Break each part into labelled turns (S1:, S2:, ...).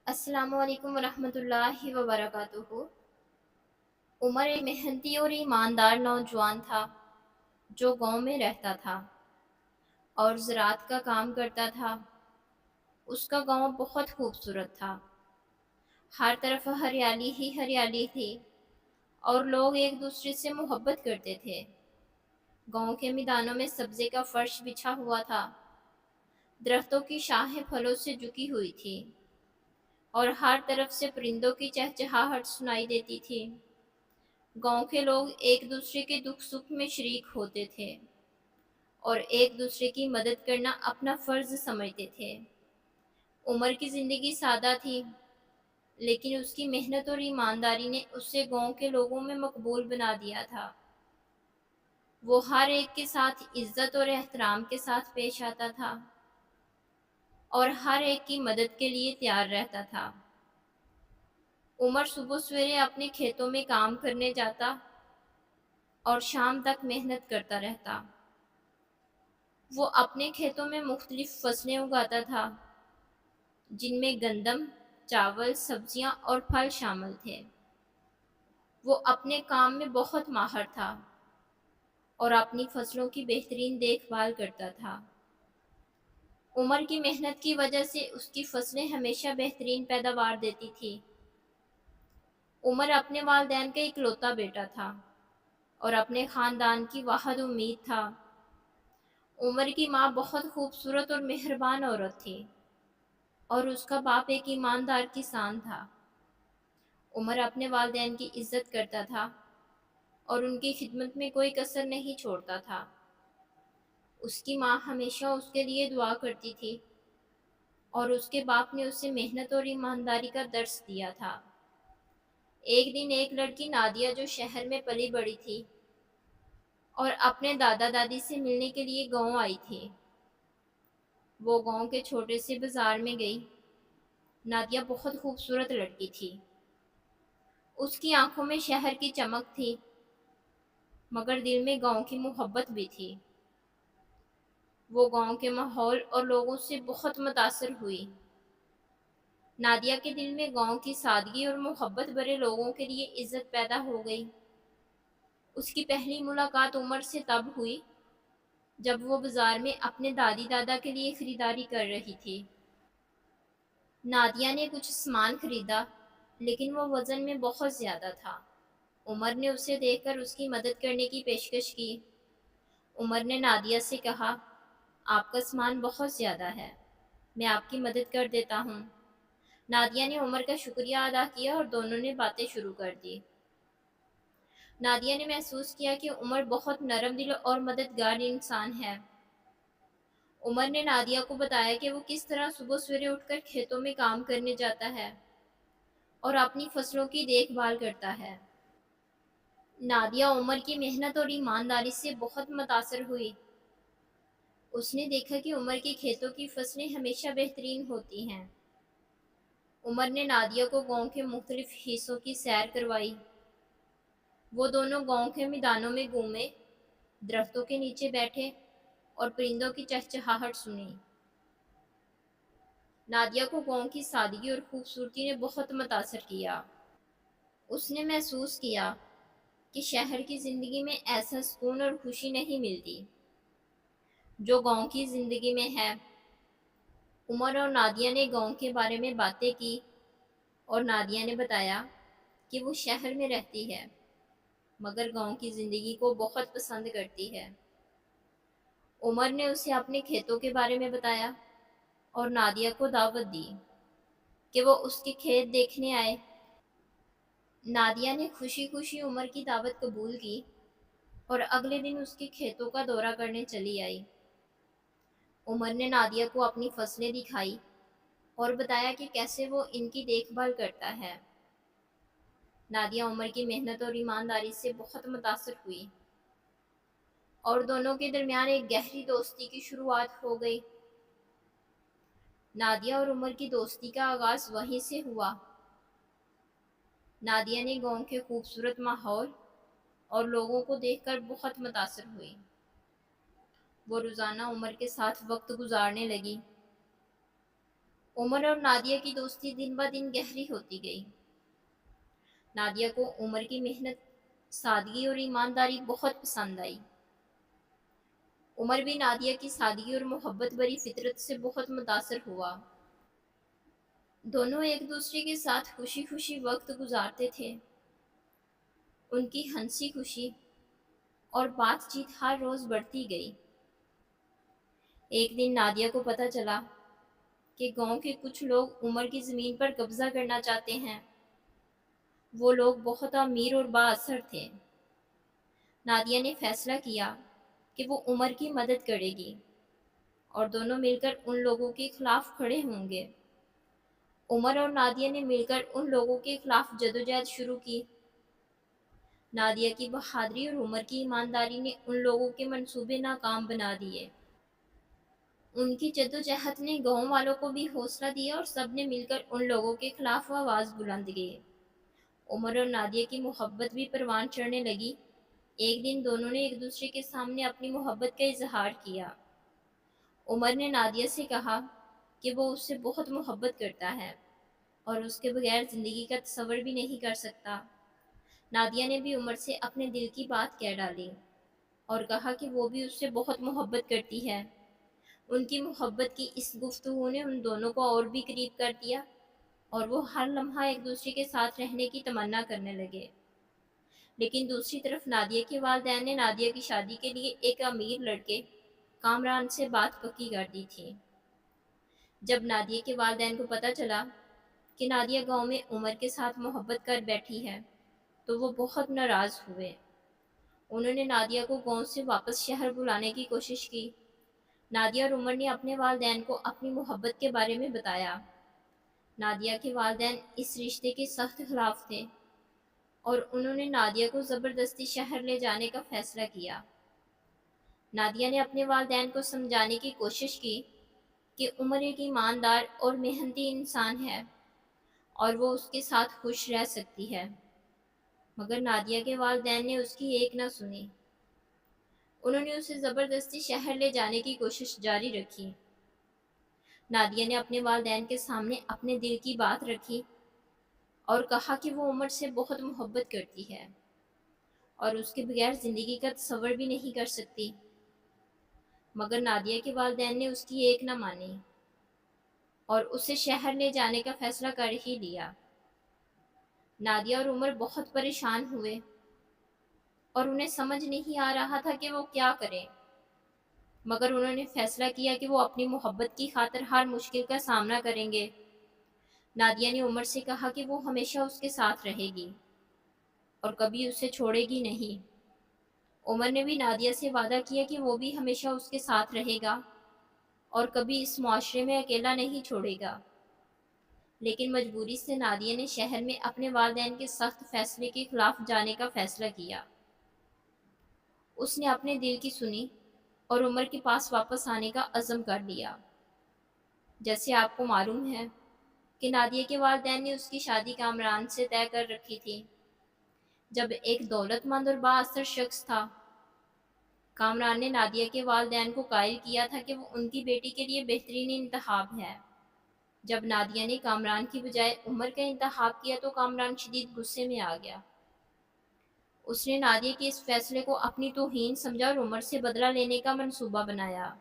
S1: السلام علیکم ورحمۃ اللہ وبرکاتہ۔ عمر ایک محنتی اور ایماندار نوجوان تھا جو گاؤں میں رہتا تھا اور زراعت کا کام کرتا تھا۔ اس کا گاؤں بہت خوبصورت تھا، ہر طرف ہریالی ہی ہریالی تھی اور لوگ ایک دوسرے سے محبت کرتے تھے۔ گاؤں کے میدانوں میں سبزے کا فرش بچھا ہوا تھا، درختوں کی شاخیں پھلوں سے جھکی ہوئی تھی اور ہر طرف سے پرندوں کی چہچہاہٹ سنائی دیتی تھی۔ گاؤں کے لوگ ایک دوسرے کے دکھ سکھ میں شریک ہوتے تھے اور ایک دوسرے کی مدد کرنا اپنا فرض سمجھتے تھے۔ عمر کی زندگی سادہ تھی، لیکن اس کی محنت اور ایمانداری نے اسے گاؤں کے لوگوں میں مقبول بنا دیا تھا۔ وہ ہر ایک کے ساتھ عزت اور احترام کے ساتھ پیش آتا تھا اور ہر ایک کی مدد کے لیے تیار رہتا تھا۔ عمر صبح سویرے اپنے کھیتوں میں کام کرنے جاتا اور شام تک محنت کرتا رہتا۔ وہ اپنے کھیتوں میں مختلف فصلیں اگاتا تھا، جن میں گندم، چاول، سبزیاں اور پھل شامل تھے۔ وہ اپنے کام میں بہت ماہر تھا اور اپنی فصلوں کی بہترین دیکھ بھال کرتا تھا۔ عمر کی محنت کی وجہ سے اس کی فصلیں ہمیشہ بہترین پیداوار دیتی تھی۔ عمر اپنے والدین کا اکلوتا بیٹا تھا اور اپنے خاندان کی واحد امید تھا۔ عمر کی ماں بہت خوبصورت اور مہربان عورت تھی اور اس کا باپ ایک ایماندار کسان تھا۔ عمر اپنے والدین کی عزت کرتا تھا اور ان کی خدمت میں کوئی کسر نہیں چھوڑتا تھا۔ اس کی ماں ہمیشہ اس کے لیے دعا کرتی تھی اور اس کے باپ نے اسے محنت اور ایمانداری کا درس دیا تھا۔ ایک دن ایک لڑکی نادیہ جو شہر میں پلی بڑھی تھی اور اپنے دادا دادی سے ملنے کے لیے گاؤں آئی تھی۔ وہ گاؤں کے چھوٹے سے بازار میں گئی۔ نادیہ بہت خوبصورت لڑکی تھی۔ اس کی آنکھوں میں شہر کی چمک تھی، مگر دل میں گاؤں کی محبت بھی تھی۔ وہ گاؤں کے ماحول اور لوگوں سے بہت متاثر ہوئی۔ نادیہ کے دل میں گاؤں کی سادگی اور محبت بھرے لوگوں کے لیے عزت پیدا ہو گئی۔ اس کی پہلی ملاقات عمر سے تب ہوئی جب وہ بازار میں اپنے دادی دادا کے لیے خریداری کر رہی تھی۔ نادیہ نے کچھ سامان خریدا، لیکن وہ وزن میں بہت زیادہ تھا۔ عمر نے اسے دیکھ کر اس کی مدد کرنے کی پیشکش کی۔ عمر نے نادیہ سے کہا، آپ کا سامان بہت زیادہ ہے، میں آپ کی مدد کر دیتا ہوں۔ نادیہ نے عمر کا شکریہ ادا کیا اور دونوں نے باتیں شروع کر دی۔ نادیہ نے محسوس کیا کہ عمر بہت نرم دل اور مددگار انسان ہے۔ عمر نے نادیہ کو بتایا کہ وہ کس طرح صبح سویرے اٹھ کر کھیتوں میں کام کرنے جاتا ہے اور اپنی فصلوں کی دیکھ بھال کرتا ہے۔ نادیہ عمر کی محنت اور ایمانداری سے بہت متاثر ہوئی۔ اس نے دیکھا کہ عمر کے کھیتوں کی فصلیں ہمیشہ بہترین ہوتی ہیں۔ عمر نے نادیہ کو گاؤں کے مختلف حصوں کی سیر کروائی۔ وہ دونوں گاؤں کے میدانوں میں گھومے، درختوں کے نیچے بیٹھے اور پرندوں کی چہچہاہٹ سنی۔ نادیہ کو گاؤں کی سادگی اور خوبصورتی نے بہت متاثر کیا۔ اس نے محسوس کیا کہ شہر کی زندگی میں ایسا سکون اور خوشی نہیں ملتی جو گاؤں کی زندگی میں ہے۔ عمر اور نادیہ نے گاؤں کے بارے میں باتیں کی اور نادیہ نے بتایا کہ وہ شہر میں رہتی ہے مگر گاؤں کی زندگی کو بہت پسند کرتی ہے۔ عمر نے اسے اپنے کھیتوں کے بارے میں بتایا اور نادیہ کو دعوت دی کہ وہ اس کے کھیت دیکھنے آئے۔ نادیہ نے خوشی خوشی عمر کی دعوت قبول کی اور اگلے دن اس کے کھیتوں کا دورہ کرنے چلی آئی۔ عمر نے نادیہ کو اپنی فصلیں دکھائی اور بتایا کہ کیسے وہ ان کی دیکھ بھال کرتا ہے۔ نادیہ عمر کی محنت اور ایمانداری سے بہت متاثر ہوئی اور دونوں کے درمیان ایک گہری دوستی کی شروعات ہو گئی۔ نادیہ اور عمر کی دوستی کا آغاز وہیں سے ہوا۔ نادیہ نے گاؤں کے خوبصورت ماحول اور لوگوں کو دیکھ کر بہت متاثر ہوئی۔ وہ روزانہ عمر کے ساتھ وقت گزارنے لگی۔ عمر اور نادیہ کی دوستی دن بہ دن گہری ہوتی گئی۔ نادیہ کو عمر کی محنت، سادگی اور ایمانداری بہت پسند آئی۔ عمر بھی نادیہ کی سادگی اور محبت بری فطرت سے بہت متاثر ہوا۔ دونوں ایک دوسرے کے ساتھ خوشی خوشی وقت گزارتے تھے۔ ان کی ہنسی خوشی اور بات چیت ہر روز بڑھتی گئی۔ ایک دن نادیہ کو پتہ چلا کہ گاؤں کے کچھ لوگ عمر کی زمین پر قبضہ کرنا چاہتے ہیں۔ وہ لوگ بہت امیر اور با اثر تھے۔ نادیہ نے فیصلہ کیا کہ وہ عمر کی مدد کرے گی اور دونوں مل کر ان لوگوں کے خلاف کھڑے ہوں گے۔ عمر اور نادیہ نے مل کر ان لوگوں کے خلاف جدوجہد شروع کی۔ نادیہ کی بہادری اور عمر کی ایمانداری نے ان لوگوں کے منصوبے ناکام بنا دیے۔ ان کی جدوجہد نے گاؤں والوں کو بھی حوصلہ دیا اور سب نے مل کر ان لوگوں کے خلاف آواز بلند کی۔ عمر اور نادیہ کی محبت بھی پروان چڑھنے لگی۔ ایک دن دونوں نے ایک دوسرے کے سامنے اپنی محبت کا اظہار کیا۔ عمر نے نادیہ سے کہا کہ وہ اس سے بہت محبت کرتا ہے اور اس کے بغیر زندگی کا تصور بھی نہیں کر سکتا۔ نادیہ نے بھی عمر سے اپنے دل کی بات کہہ ڈالی اور کہا کہ وہ بھی اس سے بہت محبت کرتی ہے۔ ان کی محبت کی اس گفتگو نے ان دونوں کو اور بھی قریب کر دیا اور وہ ہر لمحہ ایک دوسرے کے ساتھ رہنے کی تمنا کرنے لگے۔ لیکن دوسری طرف نادیہ کے والدین نے نادیہ کی شادی کے لیے ایک امیر لڑکے کامران سے بات پکی کر دی تھی۔ جب نادیہ کے والدین کو پتہ چلا کہ نادیہ گاؤں میں عمر کے ساتھ محبت کر بیٹھی ہے تو وہ بہت ناراض ہوئے۔ انہوں نے نادیہ کو گاؤں سے واپس شہر بلانے کی کوشش کی۔ نادیہ اور عمر نے اپنے والدین کو اپنی محبت کے بارے میں بتایا۔ نادیہ کے والدین اس رشتے کے سخت خلاف تھے اور انہوں نے نادیہ کو زبردستی شہر لے جانے کا فیصلہ کیا۔ نادیہ نے اپنے والدین کو سمجھانے کی کوشش کی کہ عمر ایک ایماندار اور محنتی انسان ہے اور وہ اس کے ساتھ خوش رہ سکتی ہے، مگر نادیہ کے والدین نے اس کی ایک نہ سنی۔ انہوں نے اسے زبردستی شہر لے جانے کی کوشش جاری رکھی۔ نادیہ نے اپنے والدین کے سامنے اپنے دل کی بات رکھی اور کہا کہ وہ عمر سے بہت محبت کرتی ہے اور اس کے بغیر زندگی کا تصور بھی نہیں کر سکتی، مگر نادیہ کے والدین نے اس کی ایک نہ مانی اور اسے شہر لے جانے کا فیصلہ کر ہی لیا۔ نادیہ اور عمر بہت پریشان ہوئے اور انہیں سمجھ نہیں آ رہا تھا کہ وہ کیا کریں، مگر انہوں نے فیصلہ کیا کہ وہ اپنی محبت کی خاطر ہر مشکل کا سامنا کریں گے۔ نادیہ نے عمر سے کہا کہ وہ ہمیشہ اس کے ساتھ رہے گی اور کبھی اسے چھوڑے گی نہیں۔ عمر نے بھی نادیہ سے وعدہ کیا کہ وہ بھی ہمیشہ اس کے ساتھ رہے گا اور کبھی اس معاشرے میں اکیلا نہیں چھوڑے گا۔ لیکن مجبوری سے نادیہ نے شہر میں اپنے والدین کے سخت فیصلے کے خلاف جانے کا فیصلہ کیا۔ اس نے اپنے دل کی سنی اور عمر کے پاس واپس آنے کا عزم کر لیا۔ جیسے آپ کو معلوم ہے کہ نادیہ کے والدین نے اس کی شادی کامران سے طے کر رکھی تھی۔ جب ایک دولت مند اور با اثر شخص تھا، کامران نے نادیہ کے والدین کو قائل کیا تھا کہ وہ ان کی بیٹی کے لیے بہترین انتخاب ہے۔ جب نادیہ نے کامران کی بجائے عمر کا انتخاب کیا تو کامران شدید غصے میں آ گیا۔ اس نے نادیہ کے اس فیصلے کو اپنی توہین سمجھا اور عمر سے بدلہ لینے کا منصوبہ بنایا۔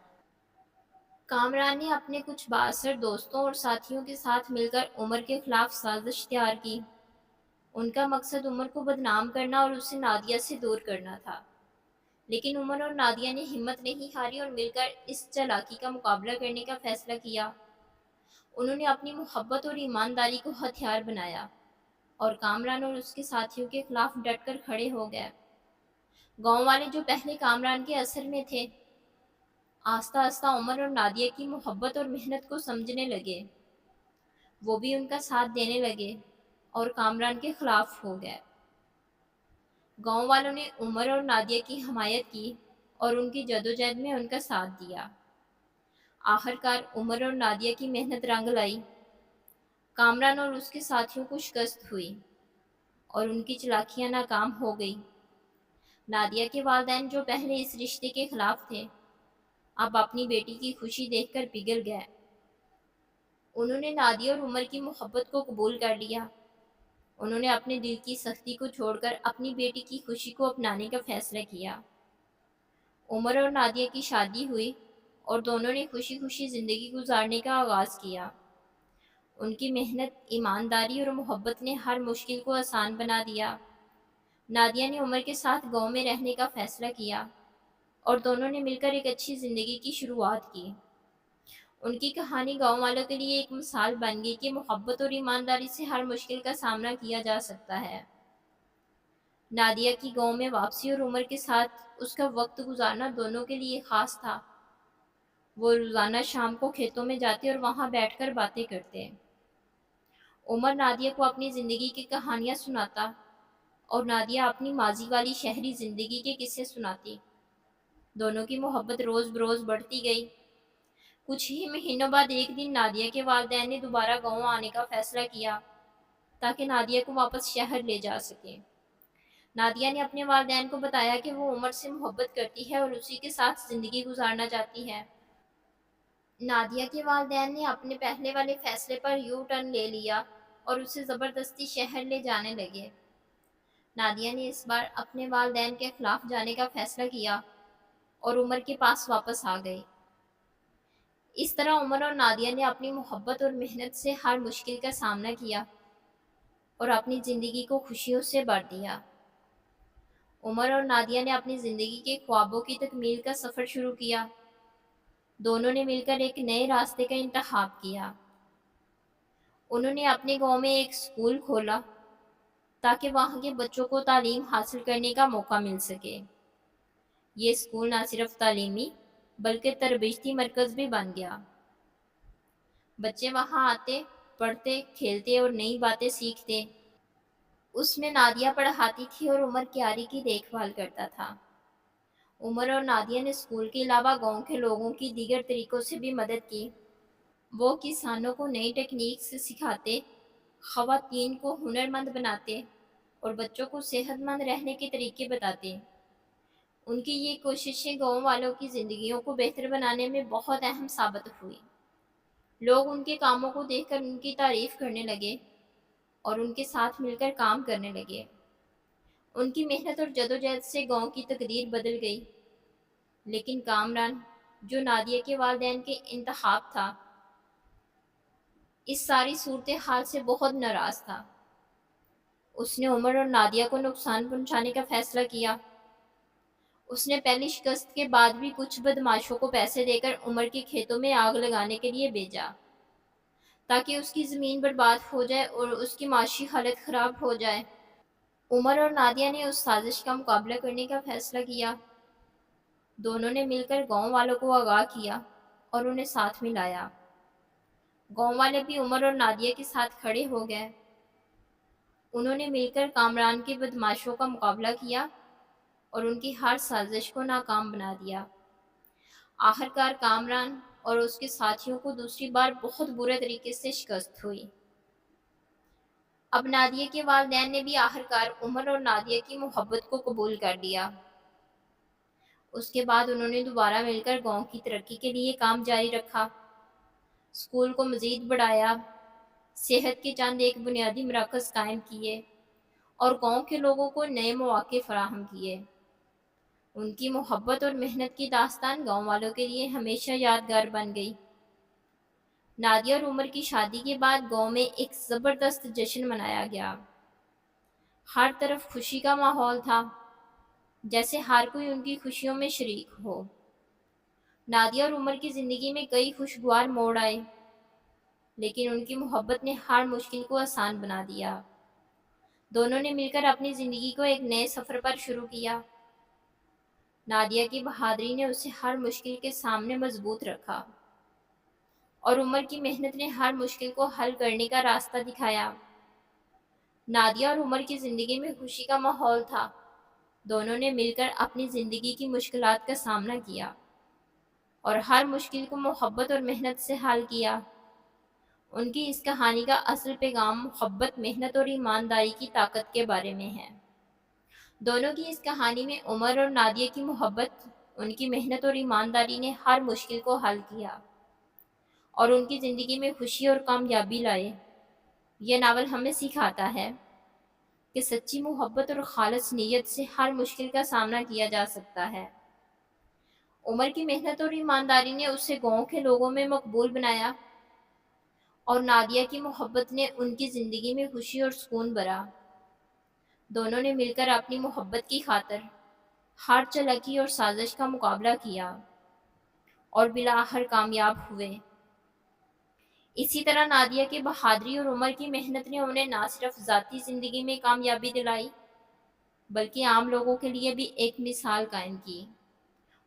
S1: کامران نے اپنے کچھ بااثر دوستوں اور ساتھیوں کے ساتھ مل کر عمر کے خلاف سازش تیار کی۔ ان کا مقصد عمر کو بدنام کرنا اور اسے نادیہ سے دور کرنا تھا۔ لیکن عمر اور نادیہ نے ہمت نہیں ہاری اور مل کر اس چالاکی کا مقابلہ کرنے کا فیصلہ کیا۔ انہوں نے اپنی محبت اور ایمانداری کو ہتھیار بنایا اور کامران اور اس کے ساتھیوں کے خلاف ڈٹ کر کھڑے ہو گئے۔ گاؤں والے جو پہلے کامران کے اثر میں تھے، آہستہ آہستہ عمر اور نادیہ کی محبت اور محنت کو سمجھنے لگے۔ وہ بھی ان کا ساتھ دینے لگے اور کامران کے خلاف ہو گئے۔ گاؤں والوں نے عمر اور نادیہ کی حمایت کی اور ان کی جدوجہد میں ان کا ساتھ دیا۔ آخرکار عمر اور نادیہ کی محنت رنگ لائی۔ کامران اور اس کے ساتھیوں کو شکست ہوئی اور ان کی چالاکیاں ناکام ہو گئی۔ نادیہ کے والدین جو پہلے اس رشتے کے خلاف تھے، اب اپنی بیٹی کی خوشی دیکھ کر پگھل گئے۔ انہوں نے نادیہ اور عمر کی محبت کو قبول کر لیا۔ انہوں نے اپنے دل کی سختی کو چھوڑ کر اپنی بیٹی کی خوشی کو اپنانے کا فیصلہ کیا۔ عمر اور نادیہ کی شادی ہوئی اور دونوں نے خوشی خوشی زندگی گزارنے کا آغاز کیا۔ ان کی محنت، ایمانداری اور محبت نے ہر مشکل کو آسان بنا دیا۔ نادیہ نے عمر کے ساتھ گاؤں میں رہنے کا فیصلہ کیا اور دونوں نے مل کر ایک اچھی زندگی کی شروعات کی۔ ان کی کہانی گاؤں والوں کے لیے ایک مثال بن گئی کہ محبت اور ایمانداری سے ہر مشکل کا سامنا کیا جا سکتا ہے۔ نادیہ کی گاؤں میں واپسی اور عمر کے ساتھ اس کا وقت گزارنا دونوں کے لیے خاص تھا۔ وہ روزانہ شام کو کھیتوں میں جاتے اور وہاں بیٹھ کر باتیں کرتے۔ عمر نادیہ کو اپنی زندگی کی کہانیاں سناتا اور نادیہ اپنی ماضی والی شہری زندگی کے قصے سناتی۔ دونوں کی محبت روز بروز بڑھتی گئی۔ کچھ ہی مہینوں بعد ایک دن نادیہ کے والدین نے دوبارہ گاؤں آنے کا فیصلہ کیا تاکہ نادیہ کو واپس شہر لے جا سکیں۔ نادیہ نے اپنے والدین کو بتایا کہ وہ عمر سے محبت کرتی ہے اور اسی کے ساتھ زندگی گزارنا چاہتی ہے۔ نادیہ کے والدین نے اپنے پہلے والے فیصلے پر یو ٹرن لے لیا اور اسے زبردستی شہر لے جانے لگے۔ نادیہ نے اس بار اپنے والدین کے خلاف جانے کا فیصلہ کیا اور عمر کے پاس واپس آ گئی۔ اس طرح عمر اور نادیہ نے اپنی محبت اور محنت سے ہر مشکل کا سامنا کیا اور اپنی زندگی کو خوشیوں سے بھر دیا۔ عمر اور نادیہ نے اپنی زندگی کے خوابوں کی تکمیل کا سفر شروع کیا۔ دونوں نے مل کر ایک نئے راستے کا انتخاب کیا۔ انہوں نے اپنے گاؤں میں ایک اسکول کھولا تاکہ وہاں کے بچوں کو تعلیم حاصل کرنے کا موقع مل سکے۔ یہ اسکول نہ صرف تعلیمی بلکہ تربیتی مرکز بھی بن گیا۔ بچے وہاں آتے، پڑھتے، کھیلتے اور نئی باتیں سیکھتے۔ اس میں نادیہ پڑھاتی تھی اور عمر کیاری کی دیکھ بھال کرتا تھا۔ عمر اور نادیہ نے اسکول کے علاوہ گاؤں کے لوگوں کی دیگر طریقوں سے بھی مدد کی۔ وہ کسانوں کو نئی ٹیکنیک سے سکھاتے، خواتین کو ہنرمند بناتے اور بچوں کو صحت مند رہنے کے طریقے بتاتے۔ ان کی یہ کوششیں گاؤں والوں کی زندگیوں کو بہتر بنانے میں بہت اہم ثابت ہوئی۔ لوگ ان کے کاموں کو دیکھ کر ان کی تعریف کرنے لگے اور ان کے ساتھ مل کر کام کرنے لگے۔ ان کی محنت اور جدوجہد سے گاؤں کی تقدیر بدل گئی۔ لیکن کامران، جو نادیہ کے والدین کے انتخاب تھا، اس ساری صورتحال سے بہت ناراض تھا۔ اس نے عمر اور نادیہ کو نقصان پہنچانے کا فیصلہ کیا۔ اس نے پہلی شکست کے بعد بھی کچھ بدماشوں کو پیسے دے کر عمر کے کھیتوں میں آگ لگانے کے لیے بھیجا تاکہ اس کی زمین برباد ہو جائے اور اس کی معاشی حالت خراب ہو جائے۔ عمر اور نادیہ نے اس سازش کا مقابلہ کرنے کا فیصلہ کیا۔ دونوں نے مل کر گاؤں والوں کو آگاہ کیا اور انہیں ساتھ ملایا۔ گاؤں والے بھی عمر اور نادیہ کے ساتھ کھڑے ہو گئے۔ انہوں نے مل کر کامران کے بدماشوں کا مقابلہ کیا اور ان کی ہر سازش کو ناکام بنا دیا۔ آخرکار کامران اور اس کے ساتھیوں کو دوسری بار بہت برے طریقے سے شکست ہوئی۔ اب نادیہ کے والدین نے بھی آخرکار عمر اور نادیہ کی محبت کو قبول کر لیا۔ اس کے بعد انہوں نے دوبارہ مل کر گاؤں کی ترقی کے لیے کام جاری رکھا، اسکول کو مزید بڑھایا، صحت کے چند ایک بنیادی مراکز قائم کیے اور گاؤں کے لوگوں کو نئے مواقع فراہم کیے۔ ان کی محبت اور محنت کی داستان گاؤں والوں کے لیے ہمیشہ یادگار بن گئی۔ نادیہ اور عمر کی شادی کے بعد گاؤں میں ایک زبردست جشن منایا گیا۔ ہر طرف خوشی کا ماحول تھا، جیسے ہر کوئی ان کی خوشیوں میں شریک ہو۔ نادیہ اور عمر کی زندگی میں کئی خوشگوار موڑ آئے، لیکن ان کی محبت نے ہر مشکل کو آسان بنا دیا۔ دونوں نے مل کر اپنی زندگی کو ایک نئے سفر پر شروع کیا۔ نادیہ کی بہادری نے اسے ہر مشکل کے سامنے مضبوط رکھا اور عمر کی محنت نے ہر مشکل کو حل کرنے کا راستہ دکھایا۔ نادیہ اور عمر کی زندگی میں خوشی کا ماحول تھا۔ دونوں نے مل کر اپنی زندگی کی مشکلات کا سامنا کیا اور ہر مشکل کو محبت اور محنت سے حل کیا۔ ان کی اس کہانی کا اصل پیغام محبت، محنت اور ایمانداری کی طاقت کے بارے میں ہے۔ دونوں کی اس کہانی میں عمر اور نادیہ کی محبت، ان کی محنت اور ایمانداری نے ہر مشکل کو حل کیا اور ان کی زندگی میں خوشی اور کامیابی لائے۔ یہ ناول ہمیں سکھاتا ہے کہ سچی محبت اور خالص نیت سے ہر مشکل کا سامنا کیا جا سکتا ہے۔ عمر کی محنت اور ایمانداری نے اسے گاؤں کے لوگوں میں مقبول بنایا، اور نادیہ کی محبت نے ان کی زندگی میں خوشی اور سکون بھرا۔ دونوں نے مل کر اپنی محبت کی خاطر ہر چالاکی اور سازش کا مقابلہ کیا اور بالآخر کامیاب ہوئے۔ اسی طرح نادیہ کی بہادری اور عمر کی محنت نے انہیں نہ صرف ذاتی زندگی میں کامیابی دلائی بلکہ عام لوگوں کے لیے بھی ایک مثال قائم کی۔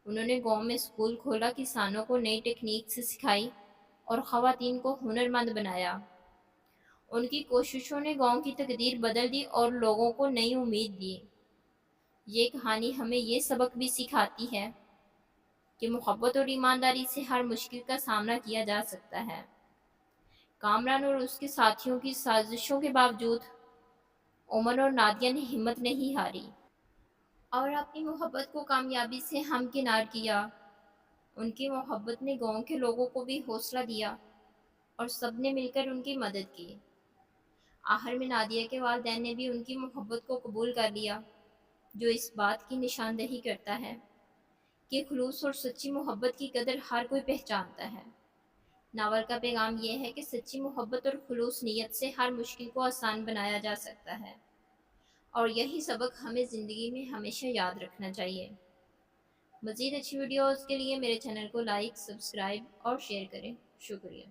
S1: انہوں نے گاؤں میں اسکول کھولا، کسانوں کو نئی ٹیکنیک سے سکھائی اور خواتین کو ہنرمند بنایا۔ ان کی کوششوں نے گاؤں کی تقدیر بدل دی اور لوگوں کو نئی امید دی۔ یہ کہانی ہمیں یہ سبق بھی سکھاتی ہے کہ محبت اور ایمانداری سے ہر مشکل کا سامنا کیا جا سکتا ہے۔ کامران اور اس کے ساتھیوں کی سازشوں کے باوجود عمر اور نادیہ نے ہمت نہیں ہاری اور اپنی محبت کو کامیابی سے ہمکنار کیا۔ ان کی محبت نے گاؤں کے لوگوں کو بھی حوصلہ دیا اور سب نے مل کر ان کی مدد کی۔ آخر میں نادیہ کے والدین نے بھی ان کی محبت کو قبول کر لیا، جو اس بات کی نشاندہی کرتا ہے کہ خلوص اور سچی محبت کی قدر ہر کوئی پہچانتا ہے۔ ناول کا پیغام یہ ہے کہ سچی محبت اور خلوص نیت سے ہر مشکل کو آسان بنایا جا سکتا ہے، اور یہی سبق ہمیں زندگی میں ہمیشہ یاد رکھنا چاہیے۔ مزید اچھی ویڈیوز کے لیے میرے چینل کو لائک، سبسکرائب اور شیئر کریں۔ شکریہ۔